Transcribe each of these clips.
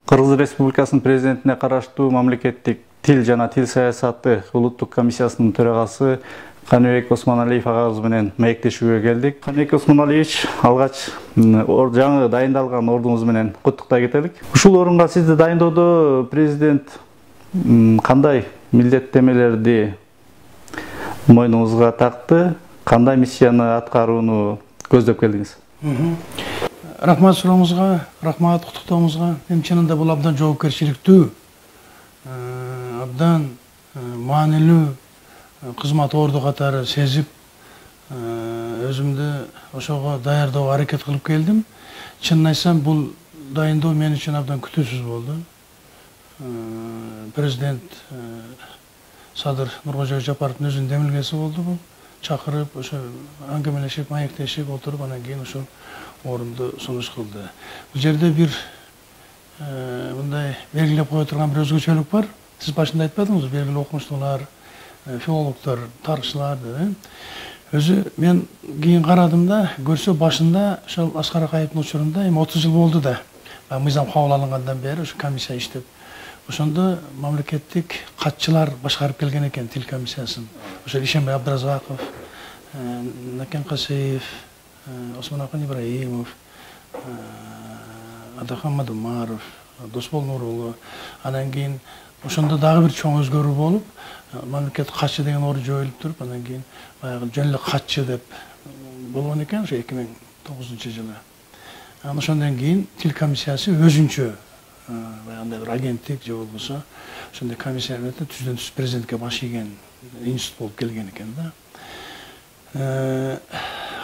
Кыргыз Республикасынын президентине караштуу мамлекеттик тил жана тил саясаты улуттук комиссиясынын төрагасы Каныбек Осмоналиев агабыз менен маектешүүгө келдик. Каныбек Осмоналиевич, алгач жаңы дайындалган ордуңуз менен куттуктай кетелик. Ушул орунга сизди дайындоодо президент кандай милдеттемелерди мойнуңузга такты, кандай миссияны аткарууну көздөп келдиңиз? Рахмат сурооңузга, рахмат куттуктооңузга. Мен чынында бул абдан жоопкерчиликтүү, абдан маанилүү кызмат орду катары сезип, өзүмдү ошого даярдоого аракет кылып келдим. Чынын айтсам, бул дайындоо мен үчүн абдан күтүүсүз болду. Президент Садыр Нуркожоевич Жапаровдун өзүнүн демилгеси болду бул. Чакырып, ошо аңгемелешип, маектешип отуруп, анан кийин ошол орунду сунуш кылды. Бул жерде бир мындай белгилеп кое турган бир өзгөчөлүк бар. Сиз башында айтпадыңызбы, белгилүү окумуштуулар, филологдор, тарыхчылар деп. Өзү мен кийин карадым да, көрсө башында ошол Аскар Акаевдин учурунда 30 жыл болду да. Мыйзам кабыл алынгандан бери ошо комиссия иштеп. Ошондо мамлекеттик катчылар башкарып келген экен тил комиссиясын. Ошо Ишенбай Абдыразаков, Накен Касеев, Осмонакан Ибраимов, Адахан Мадумаров, Досбол Нурулу. Анан кийин ошондо дагы бир чоң өзгөрүү болуп, мамлекеттик катчы деген орун жоюлуп туруп, анан кийин баягы жөн эле катчы деп болгон экен ошо 2009-жылы. Анан ошондон кийин тил комиссиясы өзүнчө баягындай бир агенттик же болбосо ошондой комиссия менен түздөн-түз президентке баш ийген институт болуп келген экен да.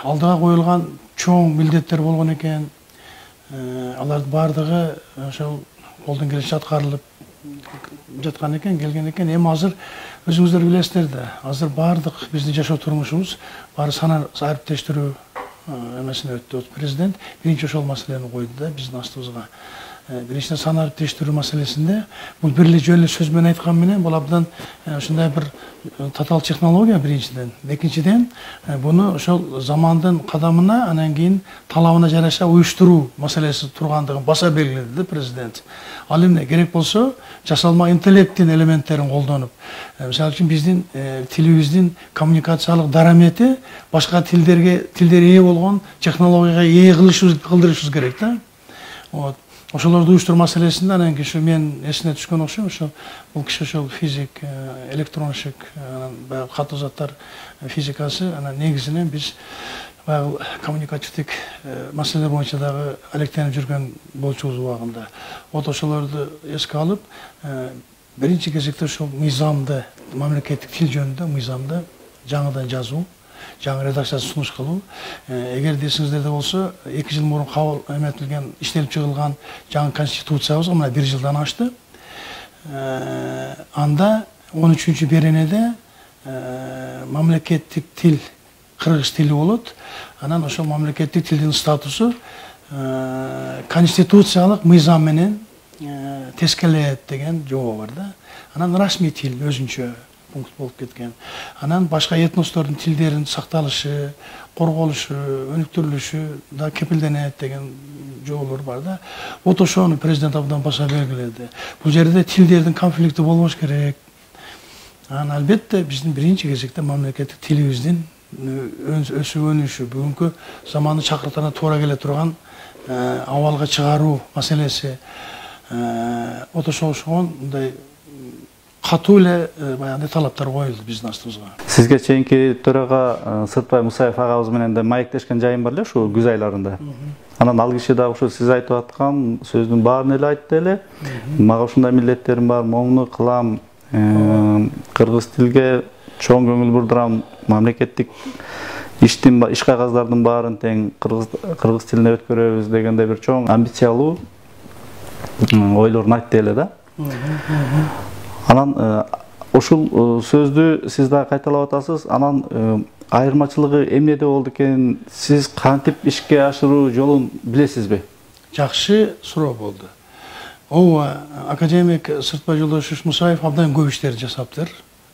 Алдыга коюлган чоң милдеттер болгон экен. Алардын баардыгы ошол колдон келишинче аткарылып жаткан экен, келген экен. Эми азыр өзүңүздөр билесиздер да, азыр баардык биздин жашоо турмушубуз баары санар ариптештирүү эмесине өттү. Президент биринчи ошол маселени койду да биздин астыбызга. Биринчиден сан ариптештирүү маселесинде бул бир эле жөн эле сөз менен айткан менен бул абдан ушундай бир татаал технология биринчиден. Экинчиден буну ошол замандын кадамына, анан кийин талабына жараша уюштуруу маселеси тургандыгын баса белгиледи да президент. Ал эмне керек болсо жасалма интеллекттин элементтерин колдонуп, мисалы үчүн биздин тилибиздин коммуникациялык дарамети башка тилдерге ээ болгон технологияга ээ кылдырышыбыз керек да. Ошолорду уюштуруу маселесинде анан кийин мен эсине түшкөн окшойм, ошо бул киши ошол физик, электронщик, баягы катуу заттар физикасы, анан негизинен биз баягы коммуникативдик маселелер боюнча дагы алектенип жүргөн болчубуз убагында. Ошолорду эске алып, биринчи кезекте ошол мыйзамды, мамлекеттик тил жөнүндө мыйзамды жаңыдан жазуу, жаңы редакциясын сунуш кылуу. Эгер десиңиздерде болсо, 2 жыл мурун кабыл эметилген, иштелип чыгылган жаңы конституциябыз мына 1 жылдан ашты. Анда 13-чү беренеде мамлекеттик тил кыргыз тили болот. Анан ошол мамлекеттик тилдин статусу конституциялык мыйзам менен тескелет деген жобо бар да. Анан расмий тил өзүнчө пункт болуп кеткен. Анан башка этностордун тилдеринин сакталышы, корголушу, өнүктүрүлүшү да кепилденет деген жоболор бар да. Ошону президент абдан баса белгиледи. Бул жерде тилдердин конфликти болбош керек. Анан албетте биздин биринчи кезекте мамлекеттик тилибиздин өсүп өнүшү, бүгүнкү заманды чакыртана туура келе турган абалга чыгаруу маселеси. Ошого мындай катуу эле баягындай талаптар коюлду биздин астыбызга. Сизге чейинки төрага Сыртбай Мусаев агабыз менен да маектешкен жайым бар эле ушу күз айларында. Анан ал киши дагы ушу сиз айтып аткан сөздүн баарын эле айтты эле. Мага ушундай милдеттерим бар, моңну кылам, кыргыз тилге чоң көңүл бурдурам, мамлекеттик иш кагаздардын баарын тең кыргыз тилине өткөрөбүз дегендей бир чоң амбициялуу ойлорун айтты эле да. Анан ушул сөздү сиз дагы кайталап атасыз. Анан айырмачылыгы эмнеде болду экен? Сиз кантип ишке ашыруу жолун билесизби? Жакшы суроо болду. Ооба, академик Сыртбай Жолдошевич Мусаев абдан көп иштерди жасаптыр.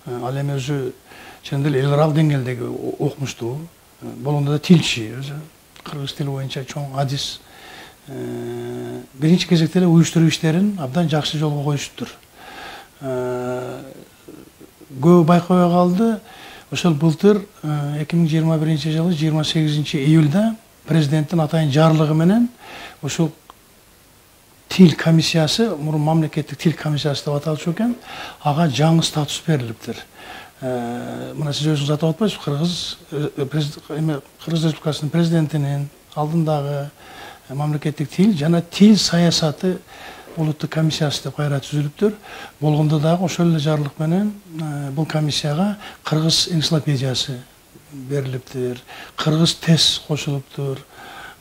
Ал эми өзү чын эле эл аралык деңгээлдеги окумуштуу, болгондо да тилчи, өзү кыргыз тили боюнча чоң адис биринчи кезекте эле уюштуруу иштерин абдан жакшы жолго коюшуптур. Көп байкабай калды. Ошол былтыр 2021 жылы 28 июлда президенттин атайын жарлыгы менен ошол тил комиссиясы, мурун мамлекеттик тил комиссиясы деп аталчу экен, ага жаңы статус берилиптир. Мына сиз өзүңүз атап атпайсызбы, Кыргыз Республикасынын президентинин алдындагы мамлекеттик тил жана тил саясаты улуттук комиссиясы деп кайра түзүлүптүр. Болгондо дагы ошол эле жарлык менен бул комиссияга кыргыз энциклопедиясы берилиптир, кыргыз тест кошулуптур,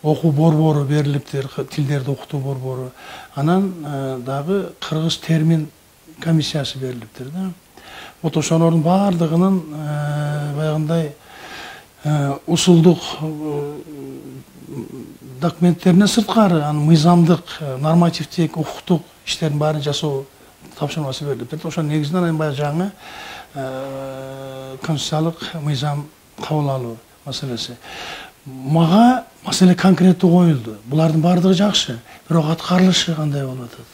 окуу борбору берилиптир, тилдерди окутуу борбору. Анан дагы кыргыз термин комиссиясы берилиптир да. Вот ошолордун баардыгынын баягындай усулдук документтеринен сырткары, мыйзамдык, нормативдик, укуктук иштердин баарын жасоо тапшырмасы берилиптир. Ошол негизинен анан баягы жаңы конституциялык мыйзам кабыл алуу маселеси. Мага маселе конкреттүү коюлду. Булардын баардыгы жакшы, бирок аткарылышы кандай болуп атат?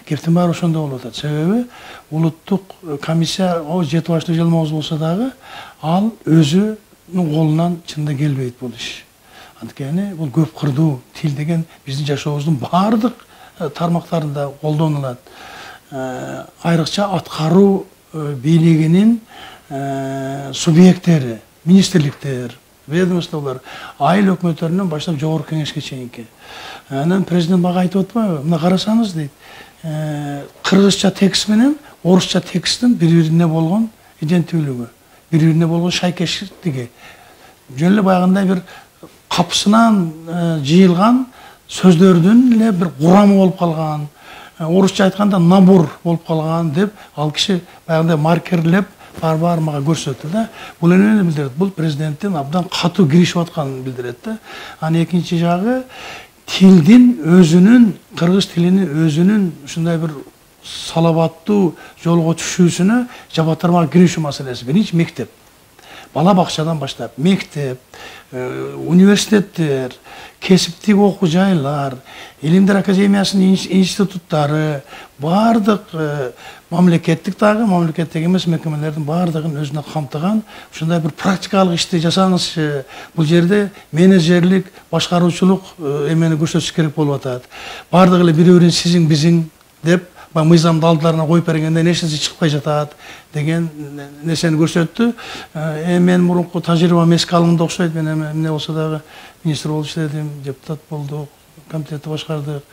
Кептин баары ошондой болуп атат. Себеби улуттук комиссия жети баштуу жылмабыз болсо дагы ал өзүнүн колунан чынында келбейт бул иш. Анткени бул көп кырдуу тил деген биздин жашообуздун баардык тармактарында колдонулат. Айрыкча аткаруу бийлигинин субъекттери, министрликтер, ведомстволор, айыл өкмөттөрүнөн баштап жогорку кеңешке чейинки. Анан президент мага айтып атпайбы? Мына карасаңыз дейт. Кыргызча текст менен орусча тексттин бири-бирине болгон иденттүүлүгү, бири-бирине болгон шайкештиги. Жөн эле баягындай бир капсынан жыйылган сөздөрдүн эле бир курамы болуп калган, орусча айтканда набор болуп калган деп ал киши баягындай маркерлеп бар мага көрсөттү да. Бул эмнени билдирет? Бул президенттин абдан катуу киришип атканын билдирет да. Анан экинчи жагы тилдин өзүнүн, кыргыз тилинин өзүнүн ушундай бир салабаттуу жолго түшүүсүнө жабатырмага киришүү маселеси. Биринчи мектеп. Бала бакчадан баштап мектеп, университеттер, кесиптик окуу жайлар, Илимдер академиясынын институттары, баардык мамлекеттик дагы, мамлекеттик эмес мекемелердин баардыгын өзүнө камтыган ушундай бир практикалык ишти жасаңызчы. Бул жерде менеджерлик, башкаруучулук эмени көрсөтүш керек болуп атат. Баардыгы эле бири-бирин сизиң, бизиң деп мыйзамды алдыларына коюп бергенде нерсеси чыкпай жатат деген нерсени көрсөттү. Мен мурунку тажрыйбам эске алынганда окшойт. Мен эмне болсо дагы министр болуп иштедим, депутат болдук, комитетти башкардык.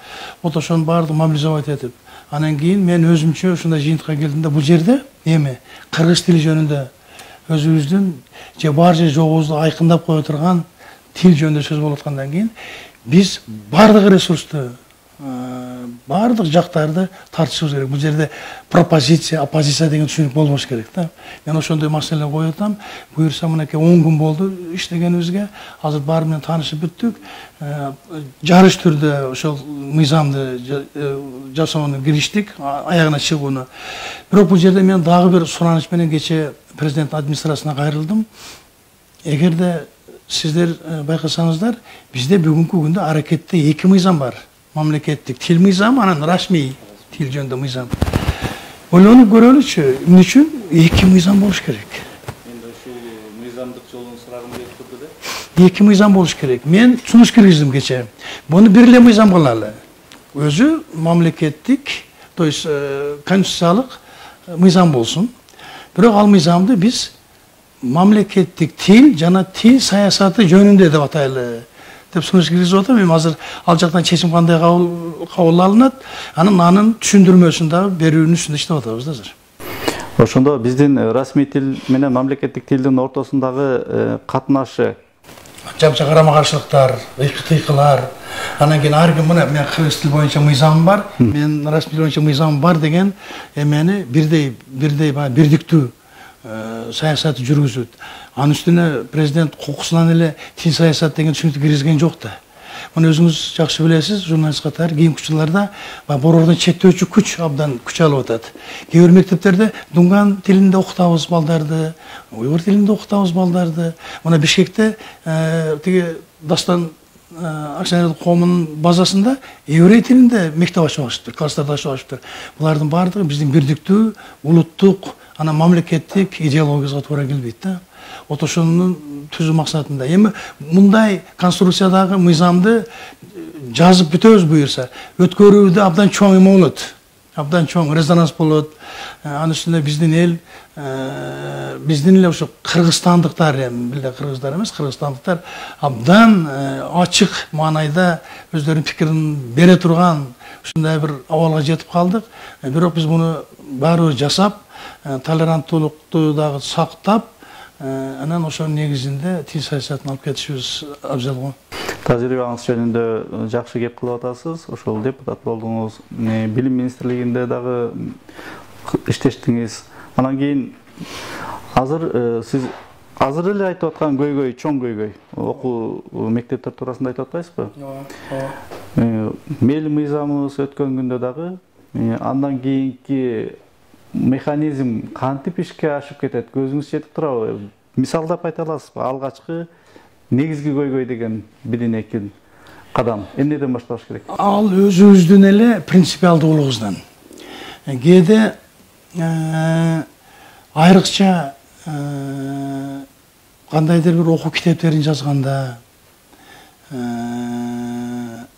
Вот ошонун баардыгын мобилизовать этип, анан кийин мен өзүмчө ушундай жыйынтыкка келдим да, бул жерде эми кыргыз тили жөнүндө өзүбүздүн же бар же жогубузду айкындап кое турган тил жөнүндө сөз болуп аткандан кийин биз баардык ресурсту, баардык жактарды тартышыбыз керек. Бул жерде пропозиция, оппозиция деген түшүнүк болбош керек да. Мен ошондой маселе коюп атам. Буюрса мынакей 10 күн болду иштегенибизге. Азыр баары менен таанышып бүттүк. Жарыш түрдө ошол мыйзамды жасоону кириштик, аягына чыгууну. Бирок бул жерде мен дагы бир сураныч менен кече президент администрациясына кайрылдым. Эгерде сиздер байкасаңыздар, бизде бүгүнкү күндө аракетте 2 мыйзам бар. Мамлекеттик тил мыйзам, анан расмий тил жөнүндө мыйзам. Ойлонуп көрөлүчү, эмне үчүн 2 мыйзам болуш керек? Эми ушул мыйзамдык жолун сурагым келип турду да. 2 мыйзам болуш керек. Мен сунуш киргиздим кече. Буну бир эле мыйзам кылалы. Өзү мамлекеттик, то есть конституциялык мыйзам болсун. Бирок ал мыйзамды биз мамлекеттик тил жана тил саясаты жөнүндө деп атайлы деп сунуш киргизип атам. Эми азыр ал жактан чечим кандай кабыл алынат, анын түшүндүрмөсүн дагы берүүнүн үстүндө иштеп атабыз да азыр. Ошондо биздин расмий тил менен мамлекеттик тилдин ортосундагы катнашы жапжа карама каршылыктар, кыйкылар, анан кийин ар ким мына мен кыргыз тил боюнча мыйзамым бар, мен расмий тил боюнча мыйзамым бар деген эмени бирдей бирдиктүү саясатты жүргүзөт. Анын үстүнө президент кокусунан эле тил саясат деген түшүнүктү киргизген жок да. Муну өзүңүз жакшы билесиз, журналист катары кийинки жылдарда борбордон чектөөчү күч абдан күч алып атат. Кээ бир мектептерде дунган тилинде окутабыз балдарды, уйгур тилинде окутабыз балдарды. Мына Бишкекте тиги Дастан Акционерлік қоғамының базасында еврей тілінде мектеп ашып жатыр, класстарды ашып жатыр. Бұлардың барлығы біздің бірдіктүү, улуттук, ана мамлекеттик идеологияға туура келбейт. Отошонун түзүү максатында. Эми мындай конструкциядагы мыйзамды жазып бүтөбүз буюрса, өткөрүүдө абдан чоң эме болот. Абдан чоң резонанс болот. Анын үстүнө биздин эл, биздин эле ошо кыргызстандыктар, биле кыргыздар эмес, кыргызстандыктар абдан ачык маанайда өздөрүнүн пикирин бере турган ушундай бир абалга жетип калдык. Бирок биз муну баары жасап, толеранттуулукту дагы сактап, анан ошонун негизинде тил саясатын алып кетишибиз абзал го. Тажрыйбаңыз жөнүндө жакшы кеп кылып атасыз. Ошол депутат болдуңуз, билим министрлигинде дагы иштештиңиз. Анан кийин сиз азыр эле айтып аткан көйгөй, чоң көйгөй, окуу мектептер туурасында айтып атпайсызбы? Мейли мыйзамыбыз өткөн күндө дагы андан кийинки механизм кантип ишке ашып кетет, көзүңүз жетип турабы? Мисалдап айта аласызбы? Алгачкы негизги көйгөй деген 1-2 кадам эмнеден башталыш керек? Ал өзүбүздүн эле принципиалдуулугубуздан. Кээде айрыкча кандайдыр бир окуу китептерин жазганда,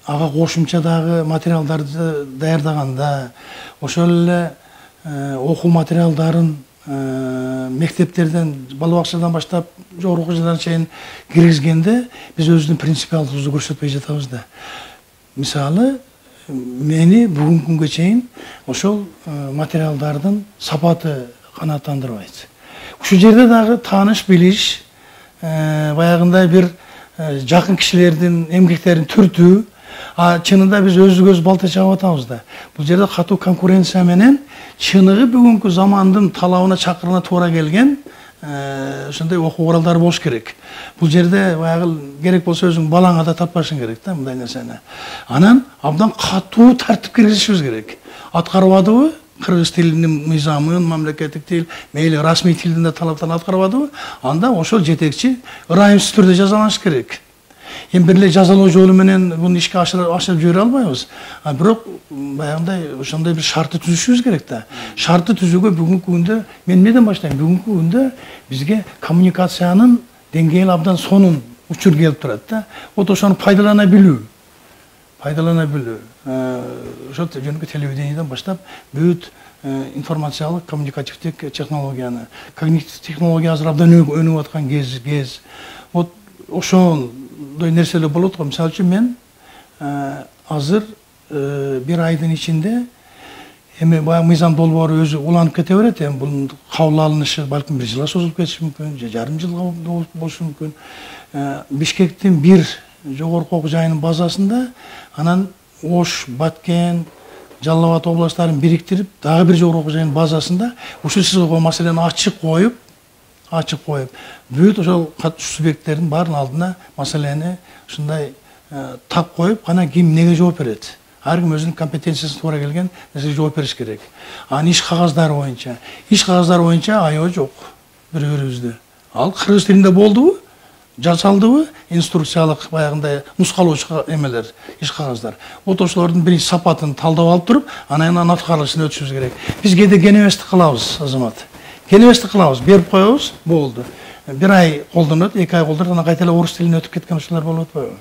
ага кошумча дагы материалдарды даярдаганда, ошол эле окуу материалдарын мектептерден, бала бакчадан баштап жогорку окуу жайларына чейин киргизгенде биз өзүбүздүн принципиалдыгыбызды көрсөтпөй жатабыз да. Мисалы, мени бүгүнкү күнгө чейин ошол материалдардын сапаты канааттандырбайт. Ушул жерде дагы тааныш билиш, баягындай бир жакын кишилердин эмгектерин түртүү, чынында биз өзүбүз балта чагып атабыз да. Бул жерде катуу конкуренция менен чыныгы бүгүнкү замандын талабына чакырына туура келген ошондой окуу куралдары болуш керек. Бул жерде баягы керек болсо өзүң балаңа да таппашың керек да мындай нерсени. Анан абдан катуу тартип киргизишибиз керек. Аткарбадыбы? Кыргыз тилинин мыйзамын, мамлекеттик тил, мейли расмий тилдин талаптарын аткарбадыбы? Анда ошол жетекчи ырайымсыз түрдө жазаланыш керек. Эми бир эле жазалоо жолу менен буну ишке ашырып жибере албайбыз. Бирок баягындай ошондой бир шартты түзүшүбүз керек да. Шартты түзүүгө бүгүнкү күндө мен эмнеден баштайм? Бүгүнкү күндө бизге коммуникациянын деңгээли абдан сонун учур келип турат да. Вот ошону пайдалана билүү. Ошол жөнүндө телевидениеден баштап бүт информациялык коммуникативдик технологияны, когнитивдик технология азыр абдан өнүгүп аткан кез. Вот ошондой нерселер болот го. Мисалы үчүн мен азыр бир айдын ичинде эми баягы мыйзам долбоору өзү уланып кете берет. Эми бунун кабыл алынышы балким 1 жылга созулуп кетиши мүмкүн, же жарым жылга болушу мүмкүн. Бишкектин бир жогорку окуу жайынын базасында анан Ош, Баткен, Жалал Абад областтарын бириктирип, дагы бир жогорку окуу жайынын базасында ушул сизилгон маселени ачык коюп, бүт ошол катышуучу субъекттердин баарынын алдына маселени ушундай тап коюп, анан ким эмнеге жооп берет? Ар ким өзүнүн компетенциясына туура келген нерсеге жооп бериш керек. Анан иш кагаздары боюнча аябы жок бир-бирибизде. Ал кыргыз тилинде болдубу? Жасалдыбы? Инструкциялык баягындай нускалоочу эмелер, иш кагаздар. Вот ошолордун биринчи сапатын талдап алып туруп, анан аткарылышына өтүшүбүз керек. Биз кээде кенебестик кылабыз, Азамат. Кенебестик кылабыз, берип коебуз, болду. Бир ай колдонот, 2 ай колдонот, анан кайта эле орус тилине өтүп кеткен ушулар болуп атпайбы?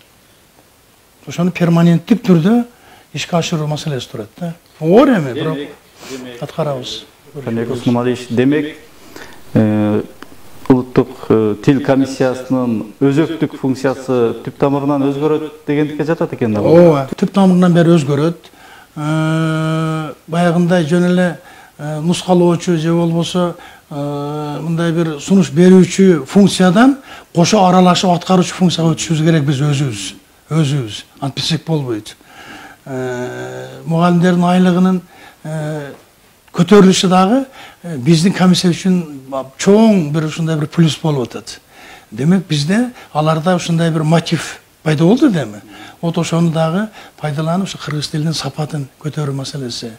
Ошону перманенттик түрдө ишке ашыруу маселеси турат да. Оор эми, бирок аткарабыз. Демек, улуттук тил комиссиясынын өзөктүк функциясы түп тамырынан өзгөрөт дегендикке жатат экен да. Ооба, түп тамырынан бери өзгөрөт. Баягындай жөн эле нускалоочу же болбосо мындай бир сунуш берүүчү функциядан кошо аралашып аткаруучу функцияга өтүшүбүз керек биз өзүбүз. Антпесек болбойт. Мугалимдердин айлыгынын көтөрүлүшү дагы биздин комиссия үчүн чоң бир ушундай бир плюс болуп атат. Демек бизде аларда ушундай бир мотив пайда болду деми. Вот ошону дагы пайдаланып, ушу кыргыз тилинин сапатын көтөрүү маселеси.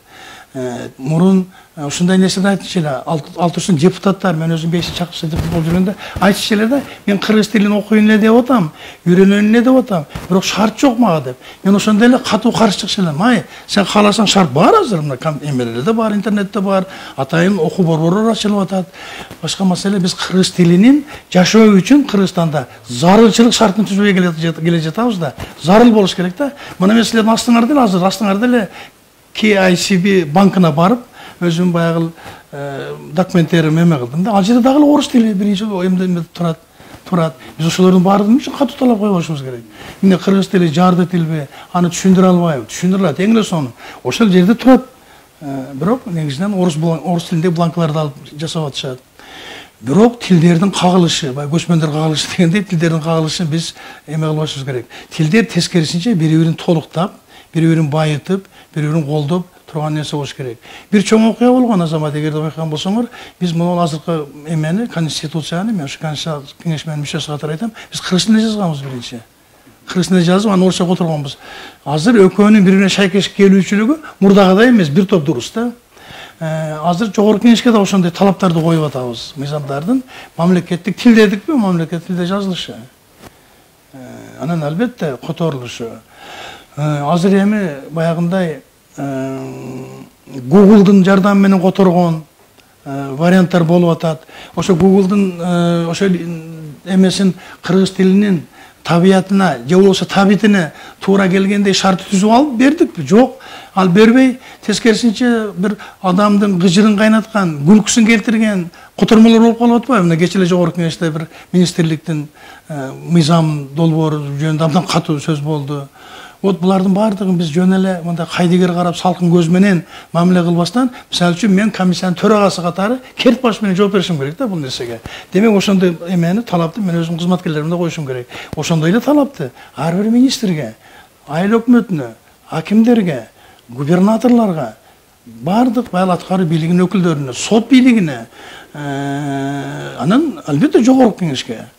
Мурун ушундай нерсени айтчу эле, Алтурсун депутаттар, мен өзүм 5-чакырчы депутат болуп жүргөндө айтчу эле да, мен кыргыз тилин окуйн эле деп атам, үйрөнөйүн эле деп атам, бирок шарт жок мага деп. Мен ошондой эле катуу каршы чыкчу элем. Ай, сен кааласаң шарт бар азыр, мына эмелерде бар, интернетте бар, атайын окуу борборлор ачылып атат. Башка маселе, биз кыргыз тилинин жашоо үчүн Кыргызстанда зарылчылык шартын түзбөй келе жатабыз да. Зарыл болуш керек да. Мына мен силердин астыңарда эле азыр астыңарда эле KICB банкына барып, өзүм баягы документтерим эме кылдым да. Ал жерде дагы орус тили биринчи эмде турат. Биз ошолордун баардыгын үчүн катуу талап койбошубуз керек. Эмне кыргыз тили жарды тилби, аны түшүндүрө албайбы? Түшүндүрө алат, эң эле сону. Ошол жерде турат. Бирок негизинен орус тилинде бланкаларды алып жасап атышат. Бирок тилдердин кагылышы, көчмөндөр кагылышы дегендей, тилдердин кагылышын биз эме кылбашыбыз керек. Тилдер тескерисинче бири-бирин толуктап, бири-бирин байытып, бири-бирин колдоп турган нерсе болуш керек. Бир чоң окуя болгон Азамат, эгерде байкаган болсоңор, биз муну азыркы эмени, конституцияны, мен ушу кеңешменин мүчөсү катары айтам, биз кыргыз тилинде жазганбыз биринчи. Кыргыз тилинде жазып, аны орусча которгонбуз. Азыр экөөнүн бири-бирине шайкеш келүүчүлүгү мурдагыдай эмес, бир топ дурус да. Азыр жогорку кеңешке да ошондой талаптарды коюп атабыз. Мыйзамдардын мамлекеттик тил дедикпи, мамлекеттик тилде жазылышы. Анан албетте которулушу. Азыр эми баягындай Google'дун жардамы менен которгон варианттар болуп атат. Ошо Google'дун ошо эмесин кыргыз тилинин табиятына, же болбосо табитине туура келгендей шарт түзүп алып бердикпи? Жок. Ал бербей, тескерисинче бир адамдын гыжырын кайнаткан, күлкүсүн келтирген котормолор болуп калып атпайбы? Мына кечээ эле жогорку кеңеште бир министрликтин мыйзам долбоору жөнүндө абдан катуу сөз болду. Вот булардын баардыгын биз жөн эле мындай кайдыгер карап салкын көз менен мамиле кылбастан, мисалы үчүн мен комиссиянын төрагасы катары керт баш менен жооп беришим керек да бул нерсеге. Демек ошондой эмени талапты мен өзүм кызматкерлеримде коюшум керек. Ошондой эле талапты ар бир министрге, айыл өкмөтүнө, акимдерге, губернаторлорго, баардык байыл аткаруу бийлигинин өкүлдөрүнө, сот бийлигине, анан албетте жогорку кеңешке.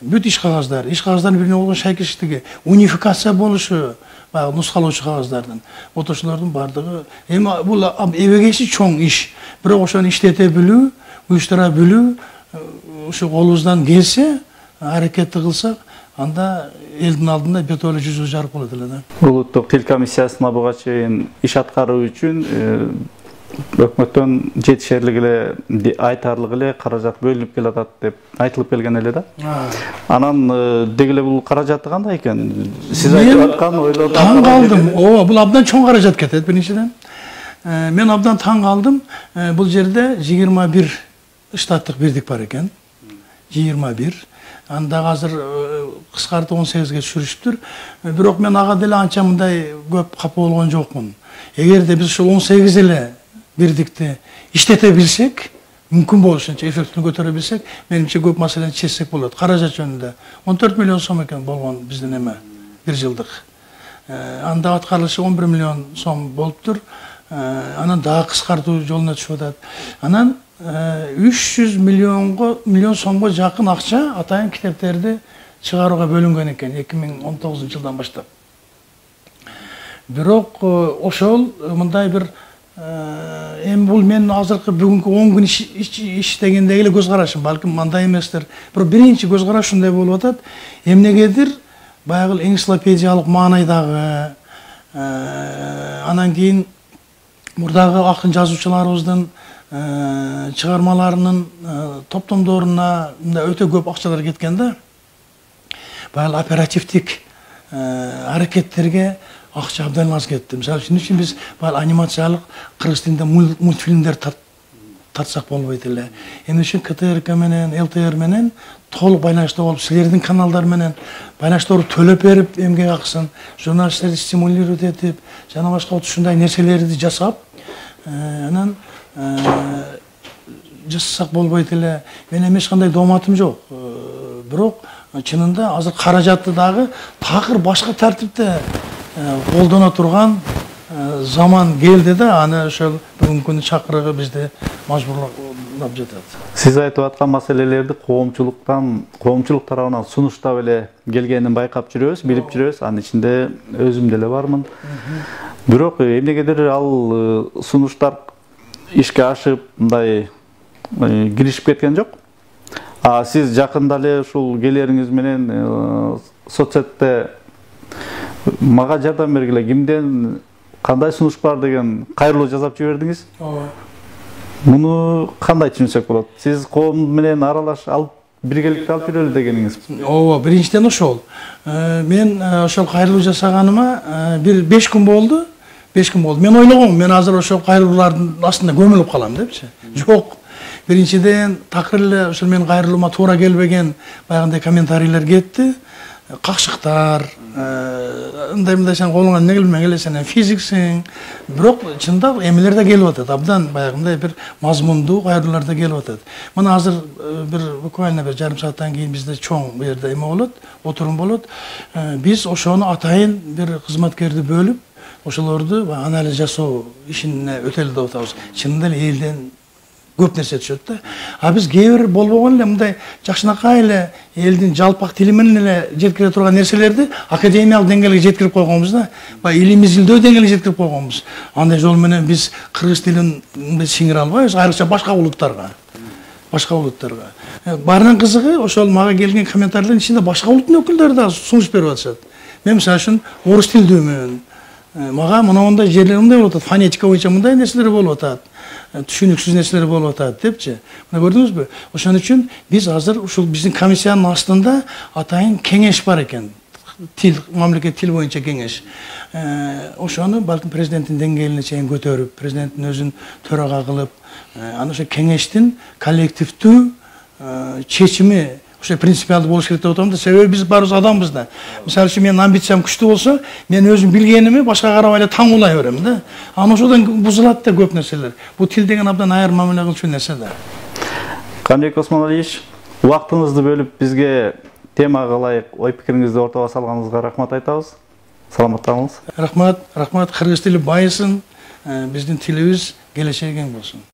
Бүт иш кагаздарын бирине болгон шайкештиги, унификация болушу, баягы нускалоочу кагаздардын. Вот ошолордун баардыгы эми бул эбегейси чоң иш. Бирок ошону иштете билүү, уюштура билүү, ушу колубуздан келсе, аракетти кылсак, анда элдин алдында бет эле жүзүбүз жарык болот эле да. Улуттук тил комиссиясына буга чейин иш аткаруу үчүн өкмөттөн жетишерлик эле, айтарлык эле каражат бөлүнүп келатат деп айтылып келген эле да. Анан деги эле бул каражаты кандай экен? Сиз айтып аткан ойлорду таң калдым. Ооба, бул абдан чоң каражат кетет биринчиден. Мен абдан таң калдым. Бул жерде 21 штаттык бирдик бар экен. 21. Анда азыр кыскартып 18ге түшүрүштүр. Бирок мен ага деле анча мындай көп капа болгон жокмун. Эгерде биз ушул 18 эле бирдикти иштете билсек, мүмкүн болушунча эффектин көтөрө билсек, менимче көп маселени чечсек болот. Каражат жөнүндө 14 миллион сом экен болгон биздин эме бир жылдык. Анда аткарылышы 11 миллион сом болуптур. Анан дагы кыскартуу жолуна түшүп атат. Анан 300 миллион сомго жакын акча атайын китептерди чыгарууга бөлүнгөн экен 2019 жылдан баштап. Бирок ошол мындай бир эми бул менин азыркы бүгүнкү 10 күн иштегендеги эле көз карашым, балким мындай эместир. Бирок биринчи көз караш ушундай болуп атат. Эмнегедир баягы энциклопедиялык маанайдагы, анан кийин мурдагы акын жазуучуларыбыздын чыгармаларынын топтомдоруна өтө көп акчалар кеткен да. Баягы оперативдик аракеттерге акча абдан аз кетти. Мисалы үчүн биз баягы анимациялык кыргыз тилинде мультфильмдер тартсак болбойт эле. Эмне үчүн КТРК менен, ЛТР менен толук байланышта болуп, силердин каналдар менен байланышторду төлөп берип, эмгек акысын, журналисттерди стимулировать этип, жана башка ушундай нерселерди жасап, анан жасасак болбойт эле. Мен эч кандай дооматым жок. Бирок чынында азыр каражатты дагы такыр башка тартипте колдоно турган заман келди да, аны ошол бүгүнкү чакырыгы бизди мажбурлап жатат. Сиз айтып аткан маселелерди коомчулук тарабынан сунуштап эле келгенин байкап жүрөбүз, билип жүрөбүз. Анын ичинде өзүм деле бармын. Бирок эмнегедир ал сунуштар ишке ашып, мындай киришип кеткен жок. Сиз жакында эле ушул келериңиз менен соцсетте мага жардам бергиле, кимден кандай сунуш бар деген кайрылуу жасап жибердиңиз. Муну кандай түшүнсөк болот? Сиз коом менен аралаш алып биргеликте алып жүрөлү дегениңиз. Ооба, биринчиден ошол. Мен ошол кайрылуу жасаганыма бир 5 күн болду. 5 күн болду. Мен ойлогом, мен азыр ошол кайрылуулардын астында көмүлүп калам депчи. Жок. Биринчиден такыр эле ошол менин кайрылуума туура келбеген баягындай комментарийлер кетти. Какшыктар, мындай сен колуңан эмне келбейм эле, сен физиксиң. Бирок чында эмелер да келип атат. Абдан баягындай бир мазмундуу кайрылуулар да келип атат. Мына азыр бир буквально бир жарым сааттан кийин бизде чоң бу жерде эме болот, отурум болот. Биз ошону атайын бир кызматкерди бөлүп, ошолорду анализ жасоо ишине өтөлү деп атабыз. Чынында эле элден көп нерсе түшөт да. Биз кээ бир болбогон эле мындай жакшынакай эле элдин жалпак тили менен эле жеткире турган нерселерди академиялык деңгээлге жеткирип койгонбуз да. Баягы илимий изилдөө деңгээлине жеткирип койгонбуз. Андай жол менен биз кыргыз тилин сиңире албайбыз, айрыкча башка улуттарга. Баарынан кызыгы ошол мага келген комментарийлердин ичинде башка улуттун өкүлдөрү да сунуш берип атышат. Мен мисалы үчүн орус тилдүүмүн. Мага мындай жерлер мындай болуп атат, фонетика боюнча мындай нерселер болуп атат. Түшүнүксүз нерселер болуп атат депчи. Мына көрдүңүзбү? Ошон үчүн биз азыр ушул биздин комиссиянын астында атайын кеңеш бар экен. Тил, мамлекет тил боюнча кеңеш. Ошону балким президенттин деңгээлине чейин көтөрүп, президенттин өзүн төрага кылып, аны ошо кеңештин коллективдүү чечими ошо принципиалдуу болуш керек деп атам да. Себеби биз баарыбыз адамбыз да. Мисалы үчүн менин амбициям күчтүү болсо, мен өзүм билгеними башка карабай эле таңуулай берем да. Аны ошодон бузулат да көп нерселер. Бул тил деген абдан айыр мамиле кылчу нерсе да. Камилбек Осмоналиевич, убактыңызды бөлүп бизге темага ылайык ой пикириңизди ортого салганыңызга рахмат айтабыз. Саламатта болуңуз. Рахмат, кыргыз тили байысын, биздин тилибиз келечеги кең болсун.